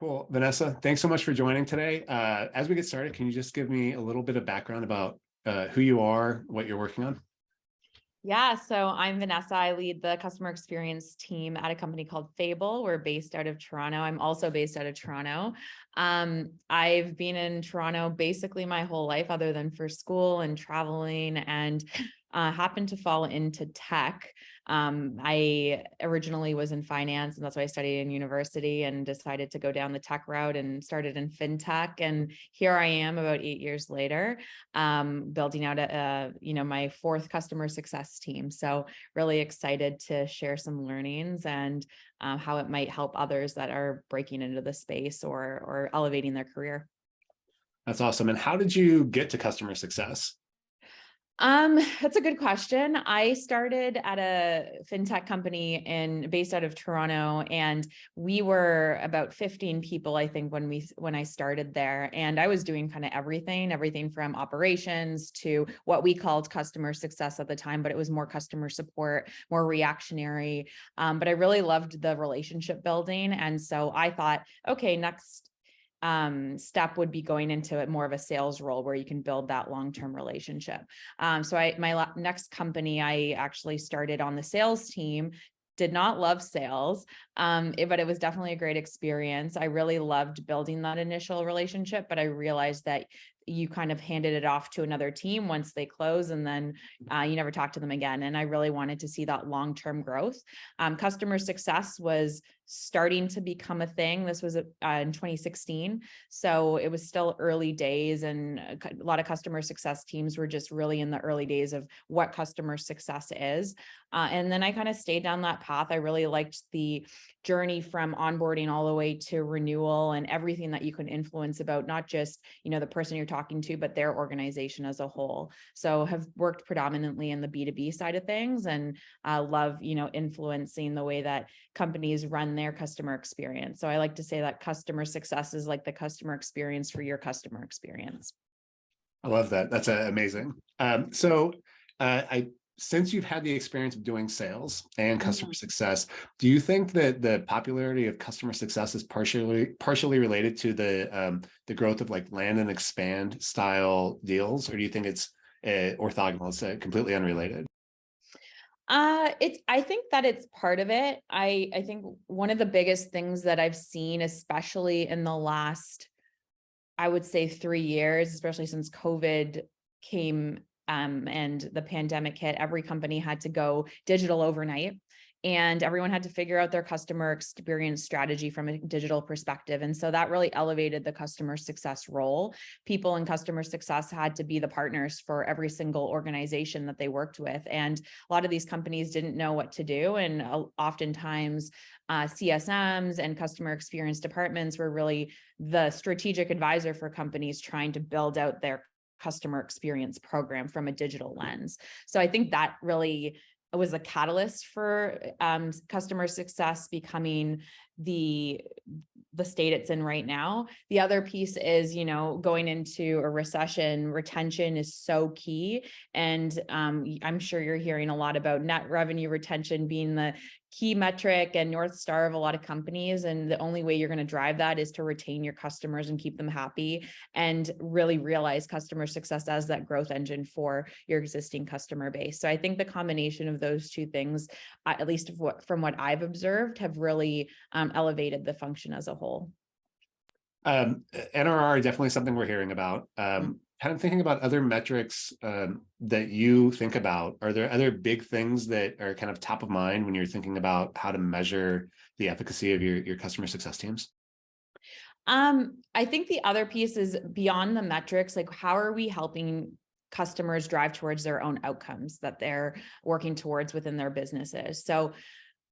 Cool. Vanessa, thanks so much for joining today. As we get started, can you just give me a little bit of background about who you are, what you're working on? Yeah, so I'm Vanessa. I lead the customer experience team at a company called Fable. We're based out of Toronto. I'm also based out of Toronto. I've been in Toronto basically my whole life, other than for school and traveling, and happened to fall into tech. I originally was in finance, and that's what I studied in university, and decided to go down the tech route and started in fintech. And here I am about 8 years later, building out my fourth customer success team. So really excited to share some learnings and how it might help others that are breaking into the space or elevating their career. That's awesome. And how did you get to customer success? That's a good question. I started at a fintech company based out of Toronto, and we were about 15 people, I think, when I started there. And I was doing kind of everything from operations to what we called customer success at the time, but it was more customer support, more reactionary. But I really loved the relationship building. And so I thought, okay, next step would be going into more of a sales role where you can build that long-term relationship. So my next company, I actually started on the sales team. Did not love sales, but it was definitely a great experience. I really loved building that initial relationship, but I realized that you kind of handed it off to another team once they close, and then you never talk to them again. And I really wanted to see that long-term growth. Customer success was starting to become a thing. This was in 2016. So it was still early days, and a lot of customer success teams were just really in the early days of what customer success is. And then I kind of stayed down that path. I really liked the journey from onboarding all the way to renewal and everything that you can influence about not just, the person you're talking to, but their organization as a whole. So have worked predominantly in the B2B side of things, and love, influencing the way that companies run their customer experience. So I like to say that customer success is like the customer experience for your customer experience. I love that. That's amazing. Since you've had the experience of doing sales and customer success, do you think that the popularity of customer success is partially related to the growth of like land and expand style deals, or do you think it's orthogonal? It's completely unrelated? I think that it's part of it. I think one of the biggest things that I've seen, especially in the last, I would say 3 years, especially since COVID came, and the pandemic hit, every company had to go digital overnight, and everyone had to figure out their customer experience strategy from a digital perspective. And so that really elevated the customer success role. People in customer success had to be the partners for every single organization that they worked with. And a lot of these companies didn't know what to do. And oftentimes CSMs and customer experience departments were really the strategic advisor for companies trying to build out their customer experience program from a digital lens. So I think that really was a catalyst for customer success becoming the state it's in right now. The other piece is, going into a recession, retention is so key. And I'm sure you're hearing a lot about net revenue retention being the key metric and North Star of a lot of companies. And the only way you're going to drive that is to retain your customers and keep them happy, and really realize customer success as that growth engine for your existing customer base. So I think the combination of those two things, at least from what I've observed, have really elevated the function as a whole. NRR definitely something we're hearing about. Kind of thinking about other metrics that you think about. Are there other big things that are kind of top of mind when you're thinking about how to measure the efficacy of your customer success teams? I think the other piece is beyond the metrics, like how are we helping customers drive towards their own outcomes that they're working towards within their businesses. So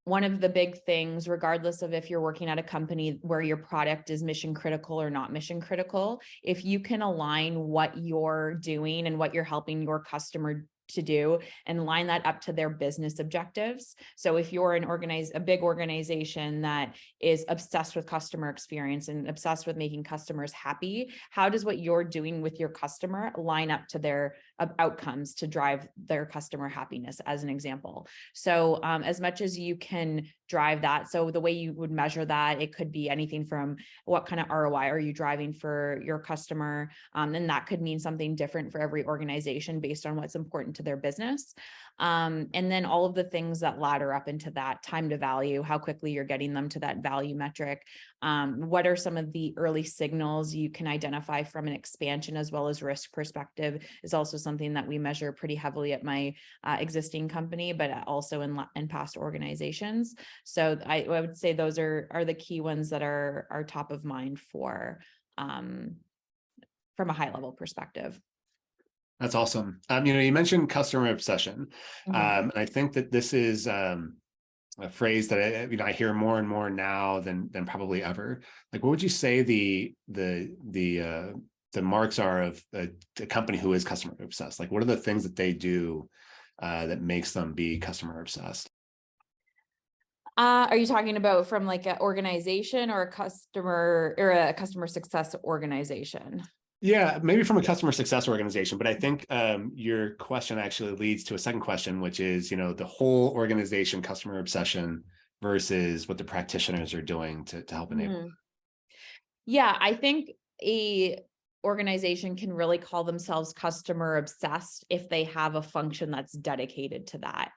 one of the big things, regardless of if you're working at a company where your product is mission critical or not mission critical, if you can align what you're doing and what you're helping your customer to do and line that up to their business objectives. So if you're a big organization that is obsessed with customer experience and obsessed with making customers happy, how does what you're doing with your customer line up to their outcomes to drive their customer happiness, as an example. So as much as you can drive that, so the way you would measure that, it could be anything from what kind of ROI are you driving for your customer, and that could mean something different for every organization based on what's important to their business. And then all of the things that ladder up into that: time to value, how quickly you're getting them to that value metric. What are some of the early signals you can identify from an expansion as well as risk perspective is also something that we measure pretty heavily at my existing company, but also in past organizations. So I would say those are the key ones that are top of mind for from a high level perspective. That's awesome. You mentioned customer obsession. Mhm. And I think that this is a phrase that I hear more and more now than probably ever. Like, what would you say the marks are of a company who is customer obsessed? Like, what are the things that they do that makes them be customer obsessed? Are you talking about from like an organization or a customer success organization? Yeah, maybe from a customer success organization, but I think your question actually leads to a second question, which is, the whole organization customer obsession versus what the practitioners are doing to help enable. Mhm. Yeah, I think a organization can really call themselves customer obsessed if they have a function that's dedicated to that.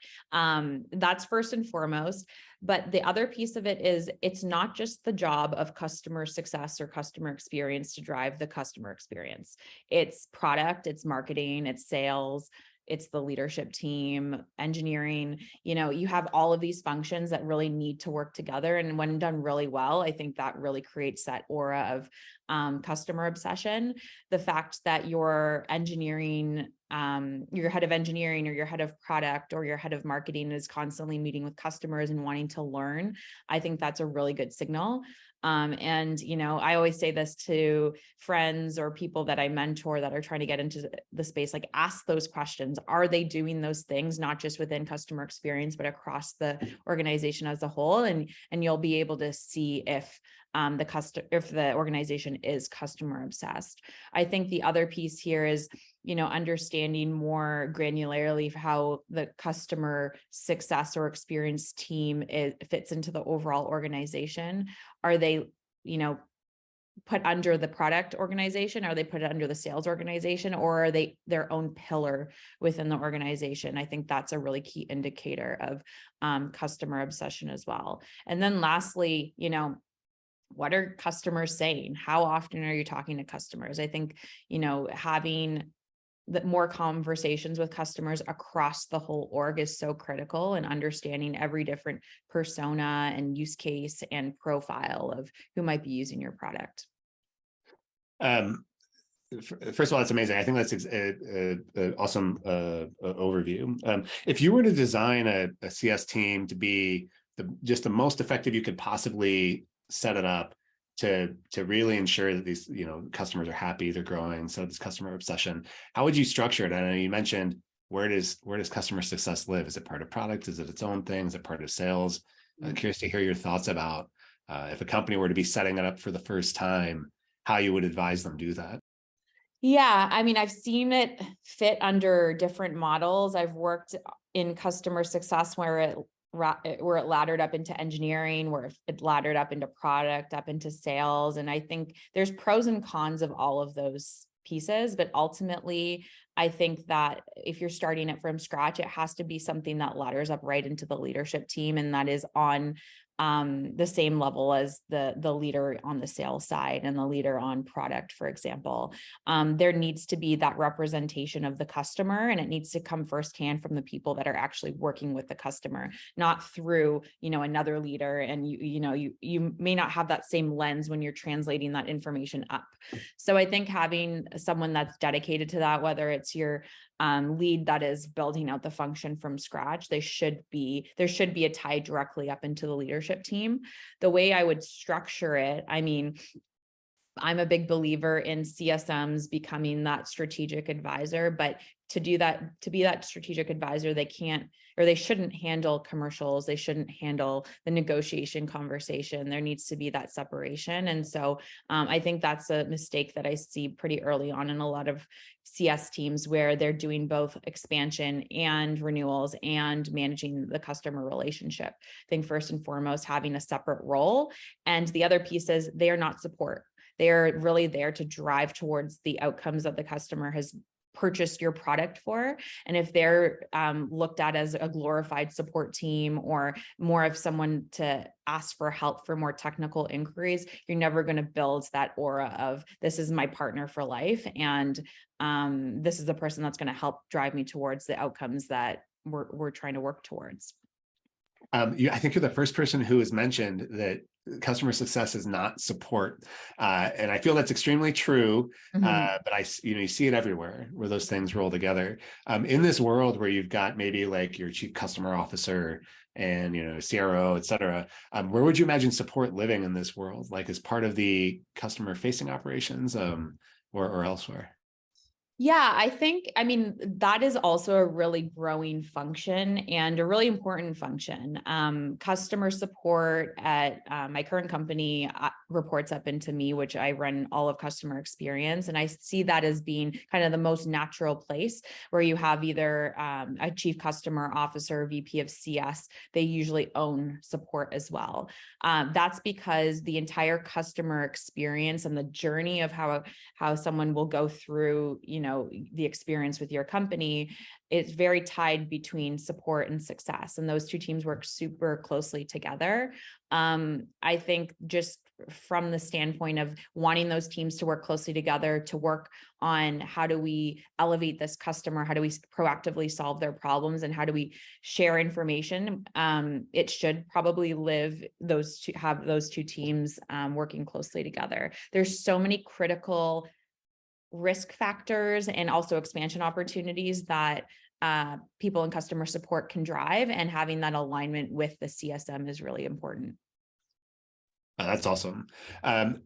That's first and foremost. But the other piece of it is it's not just the job of customer success or customer experience to drive the customer experience. It's product, it's marketing, it's sales, it's the leadership team, engineering. You have all of these functions that really need to work together. And when done really well, I think that really creates that aura of customer obsession. The fact that your engineering, your head of engineering or your head of product or your head of marketing is constantly meeting with customers and wanting to learn, I think that's a really good signal. And I always say this to friends or people that I mentor that are trying to get into the space, like, ask those questions. Are they doing those things, not just within customer experience, but across the organization as a whole? And you'll be able to see if the organization is customer obsessed. I think the other piece here is, understanding more granularly how the customer success or experience team fits into the overall organization. Are they, put under the product organization? Are they put under the sales organization, or are they their own pillar within the organization? I think that's a really key indicator of customer obsession as well. And then lastly, what are customers saying? How often are you talking to customers? I think, having more conversations with customers across the whole org is so critical, and understanding every different persona and use case and profile of who might be using your product. First of all, that's amazing. I think that's an awesome overview. If you were to design a CS team to be just the most effective you could possibly set it up to really ensure that these customers are happy, they're growing, so this customer obsession, how would you structure it? I know you mentioned, where does customer success live? Is it part of product? Is it its own thing? Is it part of sales? I'm curious to hear your thoughts about if a company were to be setting it up for the first time, how you would advise them do that. Yeah, I mean, I've seen it fit under different models. I've worked in customer success where it laddered up into engineering, where it laddered up into product, up into sales. And I think there's pros and cons of all of those pieces, but ultimately, I think that if you're starting it from scratch, it has to be something that ladders up right into the leadership team, and that is on the same level as the leader on the sales side and the leader on product, for example. There needs to be that representation of the customer, and it needs to come firsthand from the people that are actually working with the customer, not through, another leader. And you may not have that same lens when you're translating that information up. So I think having someone that's dedicated to that, whether it's your lead that is building out the function from scratch, there should be a tie directly up into the leadership team. The way I would structure it, I mean, I'm a big believer in CSMs becoming that strategic advisor, but to do that, to be that strategic advisor, they can't, or they shouldn't handle commercials. They shouldn't handle the negotiation conversation. There needs to be that separation. And so I think that's a mistake that I see pretty early on in a lot of CS teams, where they're doing both expansion and renewals and managing the customer relationship. I think first and foremost, having a separate role. And the other piece is they are not support. They are really there to drive towards the outcomes that the customer has purchased your product for. And if they're looked at as a glorified support team, or more of someone to ask for help for more technical inquiries, you're never going to build that aura of, this is my partner for life, and this is the person that's going to help drive me towards the outcomes that we're trying to work towards. I think you're the first person who has mentioned that customer success is not support, and I feel that's extremely true. But you see it everywhere where those things roll together. In this world where you've got maybe like your chief customer officer and CRO, et cetera, where would you imagine support living in this world? Like as part of the customer facing operations, or elsewhere? Yeah, I mean, that is also a really growing function and a really important function. Customer support at my current company reports up into me, which I run all of customer experience. And I see that as being kind of the most natural place, where you have either a chief customer officer, VP of CS, they usually own support as well. That's because the entire customer experience and the journey of how someone will go through, the experience with your company, it's very tied between support and success. And those two teams work super closely together. I think just from the standpoint of wanting those teams to work closely together, to work on how do we elevate this customer, how do we proactively solve their problems, and how do we share information, it should probably have those two teams working closely together. There's so many critical risk factors and also expansion opportunities that people in customer support can drive, and having that alignment with the CSM is really important. That's awesome.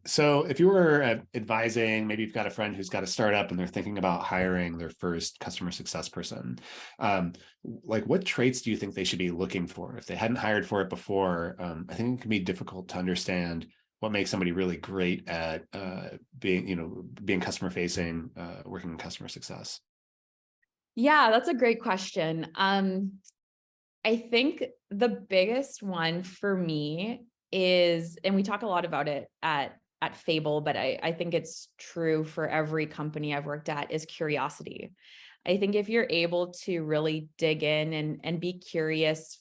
So if you were advising, maybe you've got a friend who's got a startup and they're thinking about hiring their first customer success person, like what traits do you think they should be looking for? If they hadn't hired for it before, I think it can be difficult to understand what makes somebody really great at being customer facing, working in customer success. Yeah, that's a great question. I think the biggest one for me is, and we talk a lot about it at Fable, but I think it's true for every company I've worked at, is curiosity. I think if you're able to really dig in and be curious,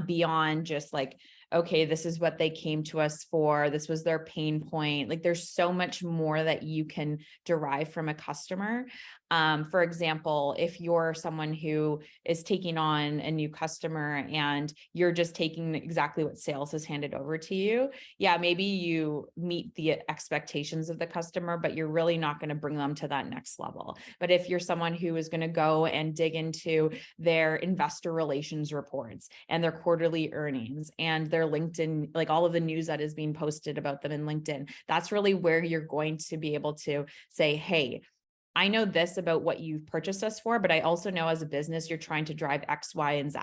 beyond just like, okay, this is what they came to us for, this was their pain point. Like there's so much more that you can derive from a customer. For example, if you're someone who is taking on a new customer and you're just taking exactly what sales has handed over to you, yeah, maybe you meet the expectations of the customer, but you're really not going to bring them to that next level. But if you're someone who is going to go and dig into their investor relations reports and their quarterly earnings and their LinkedIn, like all of the news that is being posted about them in LinkedIn, that's really where you're going to be able to say, hey, I know this about what you've purchased us for, but I also know as a business, you're trying to drive X, Y, and Z.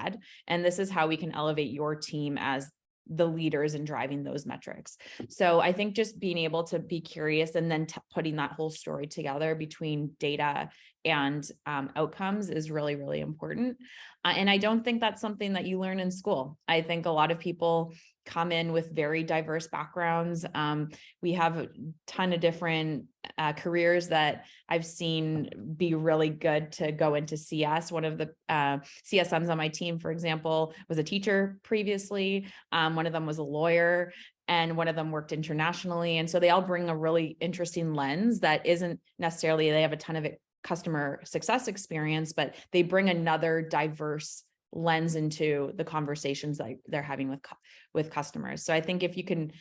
And this is how we can elevate your team as the leaders in driving those metrics. So I think just being able to be curious and then putting that whole story together between data and outcomes is really, really important. And I don't think that's something that you learn in school. I think a lot of people come in with very diverse backgrounds. We have a ton of different careers that I've seen be really good to go into CS. One of the CSMs on my team, for example, was a teacher previously. One of them was a lawyer, and one of them worked internationally. And so they all bring a really interesting lens that isn't necessarily, they have a ton of customer success experience, but they bring another diverse lens into the conversations that they're having with customers. So I think if you can,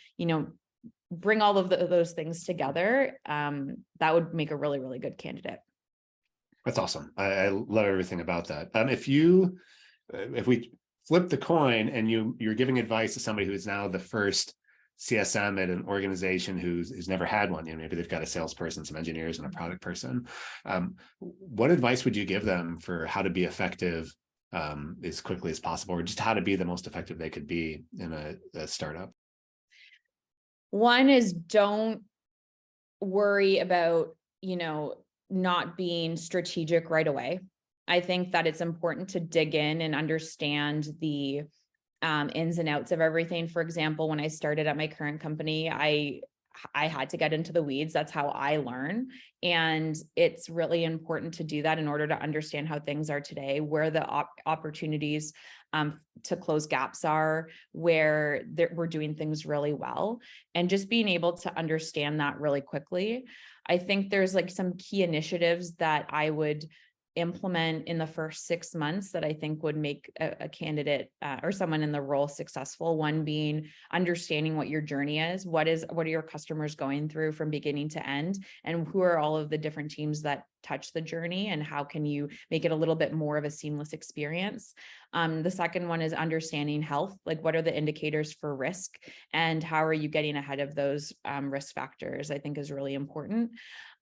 bring all of those things together, that would make a really, really good candidate. That's awesome. I love everything about that. If we flip the coin and you're giving advice to somebody who is now the first CSM at an organization who's never had one. Maybe they've got a salesperson, some engineers, and a product person. What advice would you give them for how to be effective as quickly as possible, or just how to be the most effective they could be in a startup? One is, don't worry about, not being strategic right away. I think that it's important to dig in and understand the ins and outs of everything. For example, when I started at my current company, I had to get into the weeds. That's how I learn. And it's really important to do that in order to understand how things are today, where the opportunities to close gaps are, where we're doing things really well, and just being able to understand that really quickly. I think there's like some key initiatives that I would implement in the first 6 months that I think would make a candidate or someone in the role successful. One being understanding what your journey is. What are your customers going through from beginning to end? And who are all of the different teams that touch the journey? And how can you make it a little bit more of a seamless experience? The second one is understanding health. Like, what are the indicators for risk? And how are you getting ahead of those risk factors? I think is really important.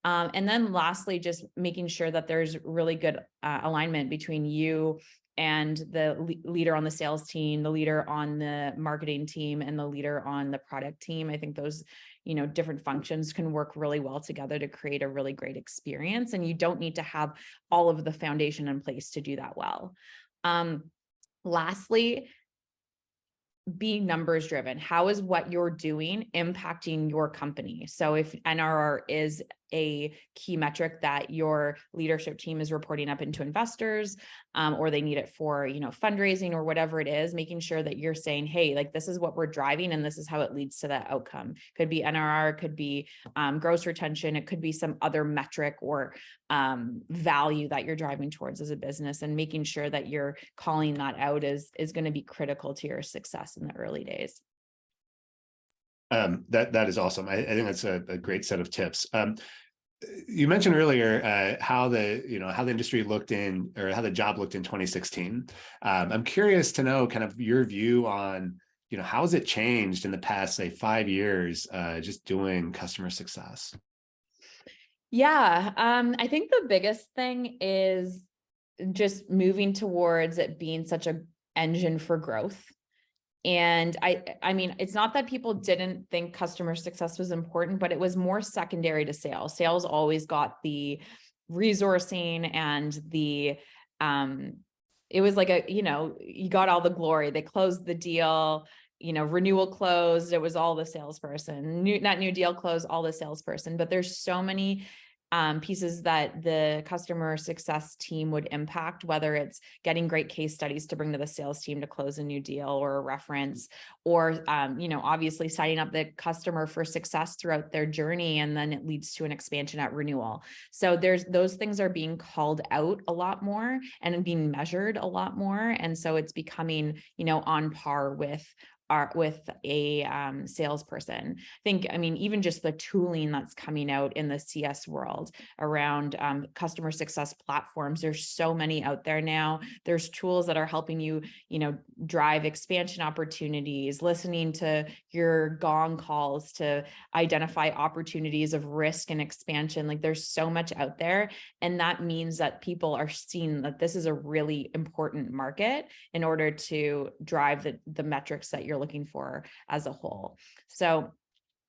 And then lastly, just making sure that there's really good alignment between you and the leader on the sales team, the leader on the marketing team, and the leader on the product team. I think those, different functions can work really well together to create a really great experience. And you don't need to have all of the foundation in place to do that well. Lastly, be numbers driven. How is what you're doing impacting your company? So if NRR is a key metric that your leadership team is reporting up into investors, or they need it for, fundraising or whatever it is, making sure that you're saying, hey, like, this is what we're driving and this is how it leads to that outcome. Could be NRR, could be gross retention, it could be some other metric or value that you're driving towards as a business, and making sure that you're calling that out is going to be critical to your success in the early days. That is awesome. I think that's a great set of tips. You mentioned earlier how the industry looked in, or how the job looked in 2016. I'm curious to know kind of your view on, how has it changed in the past, say, 5 years, just doing customer success? Yeah, I think the biggest thing is just moving towards it being such an engine for growth. And I mean, it's not that people didn't think customer success was important, but it was more secondary to sales. Sales always got the resourcing and the, it was like you got all the glory. They closed the deal, renewal closed, it was all the salesperson. New deal closed, all the salesperson. But there's so many pieces that the customer success team would impact, whether it's getting great case studies to bring to the sales team to close a new deal or a reference, or, obviously signing up the customer for success throughout their journey. And then it leads to an expansion at renewal. So those things are being called out a lot more and being measured a lot more. And so it's becoming, on par with a salesperson. Even just the tooling that's coming out in the CS world around customer success platforms, there's so many out there now. There's tools that are helping you, drive expansion opportunities, listening to your gong calls to identify opportunities of risk and expansion. Like, there's so much out there. And that means that people are seeing that this is a really important market in order to drive the metrics that you're looking for as a whole. So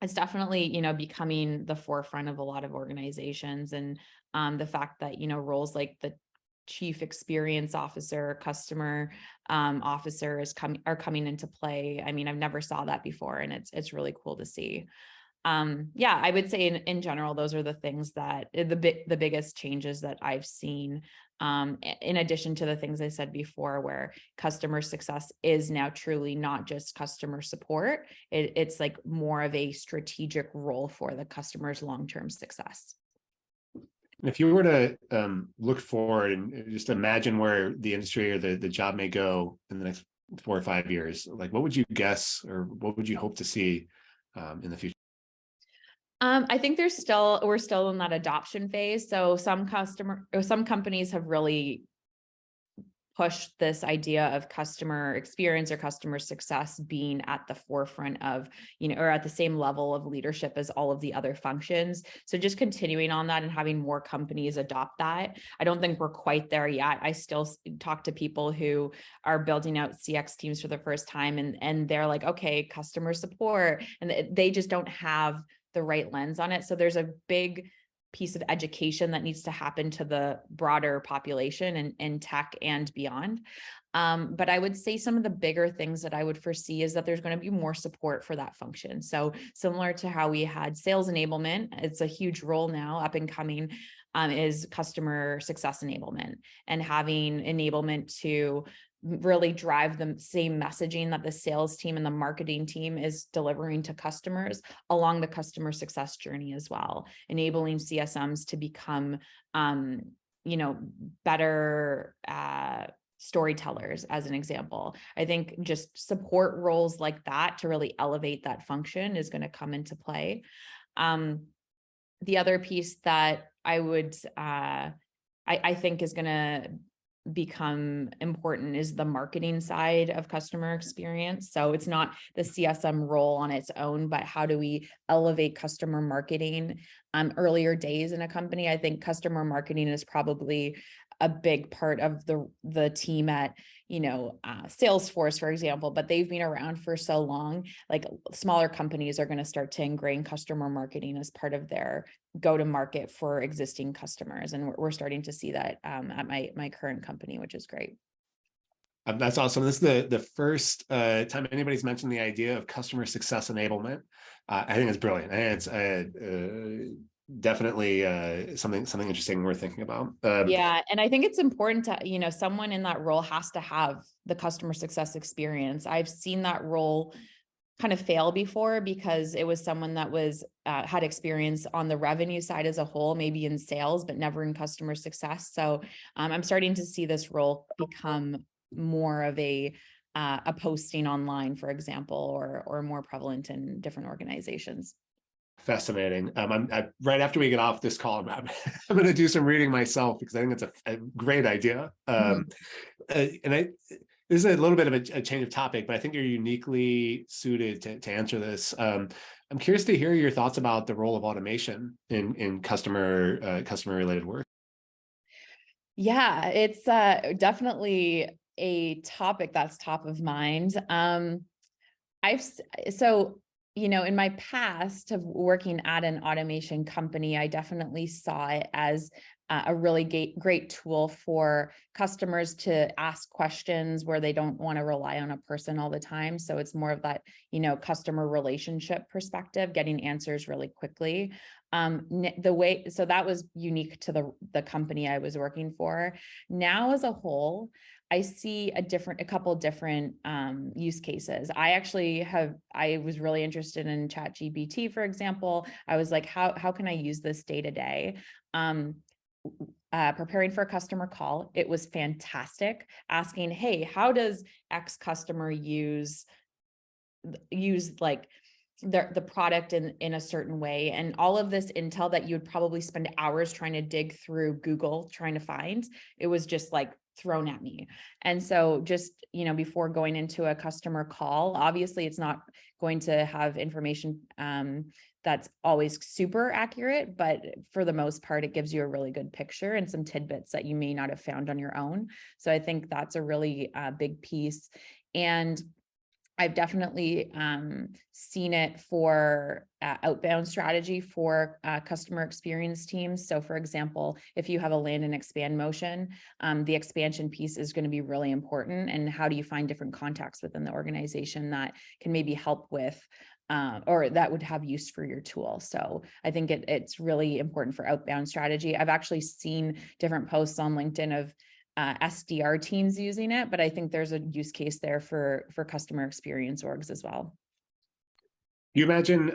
it's definitely, becoming the forefront of a lot of organizations. And the fact that, roles like the chief experience officer, customer officer are coming into play. I mean, I've never saw that before, and it's really cool to see. Yeah, I would say in general, those are the things that the biggest changes that I've seen. In addition to the things I said before, where customer success is now truly not just customer support. It's like more of a strategic role for the customer's long-term success. If you were to look forward and just imagine where the industry or the job may go in the next 4 or 5 years, like, what would you guess, or what would you hope to see in the future? I think we're still in that adoption phase. So some companies have really push this idea of customer experience or customer success being at the forefront of, or at the same level of leadership as all of the other functions. So just continuing on that and having more companies adopt that. I don't think we're quite there yet. I still talk to people who are building out CX teams for the first time, and they're like, okay, customer support, and they just don't have the right lens on it. So there's a big piece of education that needs to happen to the broader population in tech and beyond. But I would say some of the bigger things that I would foresee is that there's going to be more support for that function. So similar to how we had sales enablement, it's a huge role now up and coming, is customer success enablement, and having enablement to really drive the same messaging that the sales team and the marketing team is delivering to customers along the customer success journey as well, enabling CSMs to become, better storytellers, as an example. I think just support roles like that to really elevate that function is going to come into play. The other piece that I would, I think is going to become important is the marketing side of customer experience. So it's not the CSM role on its own, but how do we elevate customer marketing? Earlier days in a company, I think customer marketing is probably a big part of the team at, Salesforce, for example, but they've been around for so long. Like, smaller companies are going to start to ingrain customer marketing as part of their go-to-market for existing customers. And we're starting to see that at my current company, which is great. That's awesome. This is the first time anybody's mentioned the idea of customer success enablement. I think it's brilliant. I think it's definitely something interesting worth thinking about. Yeah. And I think it's important to, someone in that role has to have the customer success experience. I've seen that role kind of fail before because it was someone that was had experience on the revenue side as a whole, maybe in sales, but never in customer success. So I'm starting to see this role become more of a posting online, for example, or more prevalent in different organizations. Fascinating. Right after we get off this call, I'm going to do some reading myself because I think it's a great idea. And this is a little bit of a change of topic, but I think you're uniquely suited to answer this. I'm curious to hear your thoughts about the role of automation in customer related work. Yeah, it's definitely a topic that's top of mind. In my past of working at an automation company, I definitely saw it as a really great tool for customers to ask questions where they don't want to rely on a person all the time. So it's more of that, customer relationship perspective, getting answers really quickly. So that was unique to the company I was working for. Now, as a whole, I see a couple different use cases. I was really interested in ChatGPT, for example. I was like, how can I use this day to day? Preparing for a customer call, it was fantastic. Asking, hey, how does X customer use like the product in a certain way, and all of this intel that you would probably spend hours trying to dig through Google trying to find, it was just like thrown at me. And so just, before going into a customer call, obviously it's not going to have information that's always super accurate, but for the most part, it gives you a really good picture and some tidbits that you may not have found on your own. So I think that's a really big piece. And I've definitely seen it for outbound strategy for customer experience teams. So for example, if you have a land and expand motion, the expansion piece is going to be really important. And how do you find different contacts within the organization that can maybe help with or that would have use for your tool. So I think it's really important for outbound strategy. I've actually seen different posts on LinkedIn of SDR teams using it, but I think there's a use case there for customer experience orgs as well. Do you imagine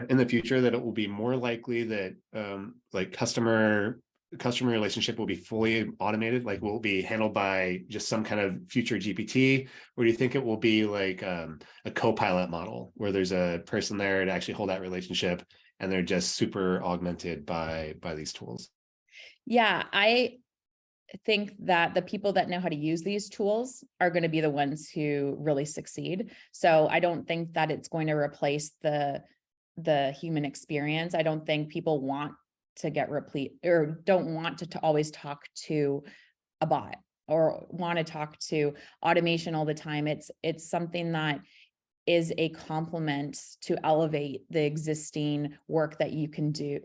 in the future that it will be more likely that like customer relationship will be fully automated, like will it be handled by just some kind of future GPT, or do you think it will be like a co-pilot model where there's a person there to actually hold that relationship and they're just super augmented by these tools? Yeah, think that the people that know how to use these tools are going to be the ones who really succeed. So I don't think that it's going to replace the human experience. I don't think people want to get replete or don't want to always talk to a bot or want to talk to automation all the time. It's something that is a complement to elevate the existing work that you can do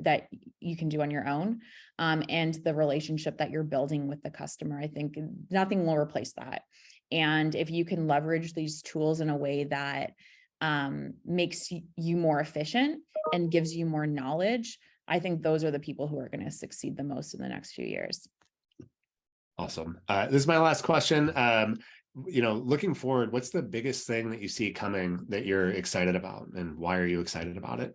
on your own, and the relationship that you're building with the customer. I think nothing will replace that. And if you can leverage these tools in a way that makes you more efficient and gives you more knowledge, I think those are the people who are going to succeed the most in the next few years. Awesome. This is my last question. Looking forward, what's the biggest thing that you see coming that you're excited about, and why are you excited about it?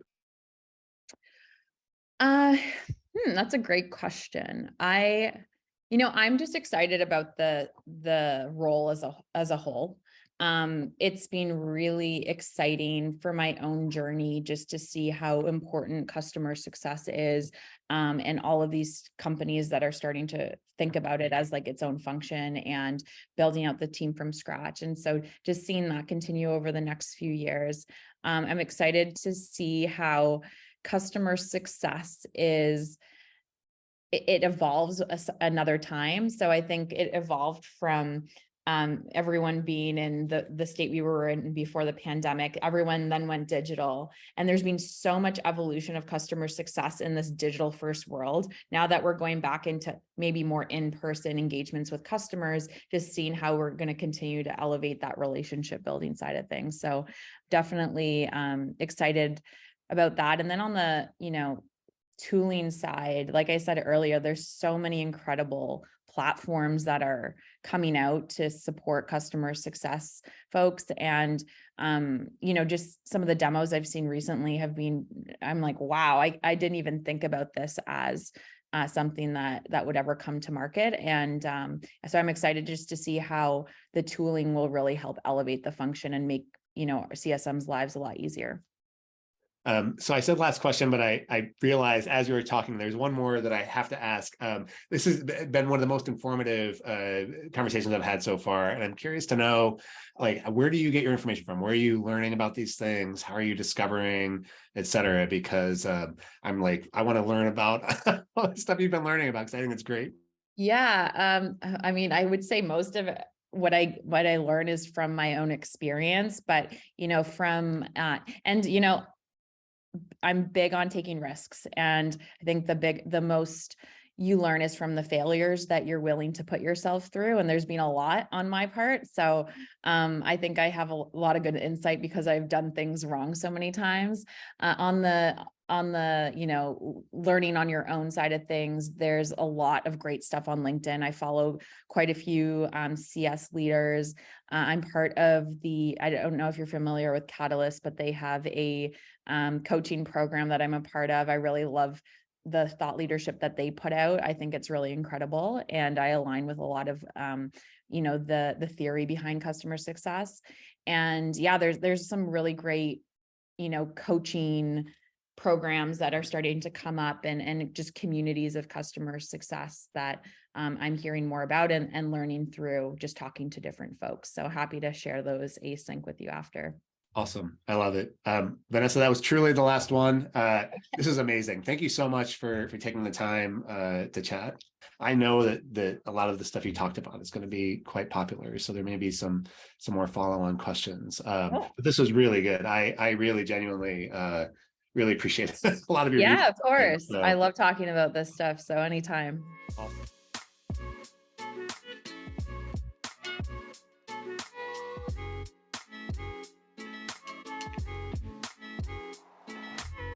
That's a great question. I'm just excited about the role as a whole. It's been really exciting for my own journey just to see how important customer success is, and all of these companies that are starting to think about it as like its own function and building out the team from scratch. And so just seeing that continue over the next few years, I'm excited to see how customer success it evolves another time. So I think it evolved from everyone being in the state we were in before the pandemic. Everyone then went digital, and there's been so much evolution of customer success in this digital first world. Now that we're going back into maybe more in-person engagements with customers, just seeing how we're going to continue to elevate that relationship building side of things. So definitely excited about that. And then on the, tooling side, like I said earlier, there's so many incredible platforms that are coming out to support customer success folks. And, just some of the demos I've seen recently I'm like, wow, I didn't even think about this as something that would ever come to market. And so I'm excited just to see how the tooling will really help elevate the function and make, our CSM's lives a lot easier. So I said last question, but I realized as you were talking, there's one more that I have to ask. This has been one of the most informative conversations I've had so far, and I'm curious to know, like, where do you get your information from? Where are you learning about these things? How are you discovering, et cetera? Because I'm like, I want to learn about all the stuff you've been learning about, because I think it's great. Yeah, I would say most of it, what I learn is from my own experience, but I'm big on taking risks. And I think the most you learn is from the failures that you're willing to put yourself through. And there's been a lot on my part. So I think I have a lot of good insight because I've done things wrong so many times. On the learning on your own side of things, there's a lot of great stuff on LinkedIn. I follow quite a few CS leaders. I'm part of I don't know if you're familiar with Catalyst, but they have a coaching program that I'm a part of. I really love the thought leadership that they put out. I think it's really incredible. And I align with a lot of, the theory behind customer success. And yeah, there's some really great, coaching programs that are starting to come up, and just communities of customer success that I'm hearing more about and learning through just talking to different folks. So happy to share those async with you after. Awesome. I love it. Vanessa, that was truly the last one. This is amazing. Thank you so much for taking the time to chat. I know that a lot of the stuff you talked about is going to be quite popular, so there may be some more follow-on questions. But this was really good. I really genuinely really appreciate a lot of your Yeah, research. of course. So, I love talking about this stuff. So anytime. awesome.